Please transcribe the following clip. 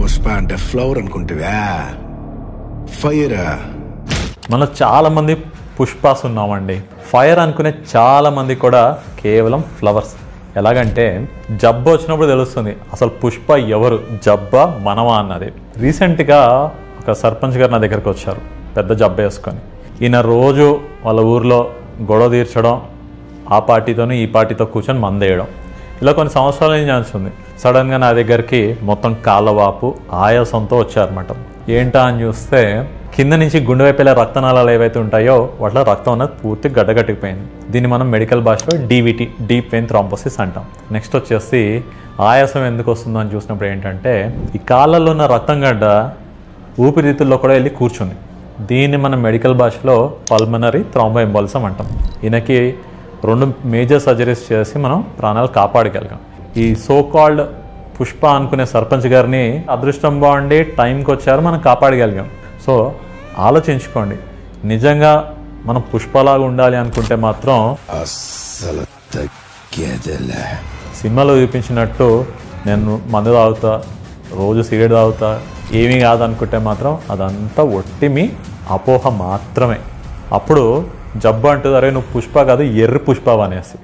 పుష్ప అంటే flower అనుకుంటువా? Fire. మనం చాలా మంది పుష్పాస్ ఉన్నామండి. ఫైర్ అనుకునే చాలా మంది కూడా కేవలం ఫ్లవర్స్. ఎలాగంటే జబ్బు వచ్చినప్పుడు తెలుస్తుంది అసలు పుష్ప ఎవరు, జబ్బా మనమా అన్నది. రీసెంట్గా ఒక సర్పంచ్ గారు నా దగ్గరకు వచ్చారు పెద్ద జబ్బు వేసుకొని. ఈయన రోజు వాళ్ళ ఊర్లో గొడవ తీర్చడం, ఆ పార్టీతోనే ఈ పార్టీతో కూర్చొని మందేయడం, ఇలా కొన్ని సంవత్సరాల నుంచి నడుస్తుంది. సడన్గా నా దగ్గరికి మొత్తం కాళ్ళవాపు ఆయాసంతో వచ్చారన్నమాట. ఏంటా అని చూస్తే కింద నుంచి గుండె వైపులా రక్తనాళాలు ఏవైతే ఉంటాయో వాటిలో రక్తం అనేది పూర్తి గడ్డగట్టిపోయింది. దీన్ని మనం మెడికల్ భాషలో డీవీటీ, డీప్ వెయిన్ థ్రాంబోసిస్ అంటాం. నెక్స్ట్ వచ్చేసి ఆయాసం ఎందుకు వస్తుందో అని చూసినప్పుడు ఏంటంటే ఈ కాళ్ళల్లో ఉన్న రక్తం గడ్డ ఊపిరితిత్తుల్లో కూడా వెళ్ళి కూర్చుంది. దీన్ని మనం మెడికల్ భాషలో పల్మనరీ థ్రాంబోఎంబాలిజం అంటాం. ఈయనకి 2 మేజర్ సర్జరీస్ చేసి మనం ప్రాణాలు కాపాడగలిగాం. ఈ సో కాల్డ్ పుష్ప అనుకునే సర్పంచ్ గారిని అదృష్టం బాగుండి టైంకి వచ్చారు, మనం కాపాడగలిగాం. సో ఆలోచించుకోండి, నిజంగా మనం పుష్పలాగా ఉండాలి అనుకుంటే మాత్రం అస్సలు తగ్గేదేలే. సినిమాలో చూపించినట్టు నేను మందు తాగుతా, రోజు సిగరెట్ తాగుతా, ఏమీ కాదనుకుంటే మాత్రం అదంతా ఒట్టి మీ అపోహ మాత్రమే. అప్పుడు జబ్బు అంటుంది అరే నువ్వు పుష్ప కాదు ఎర్రి పుష్ప అనేసి.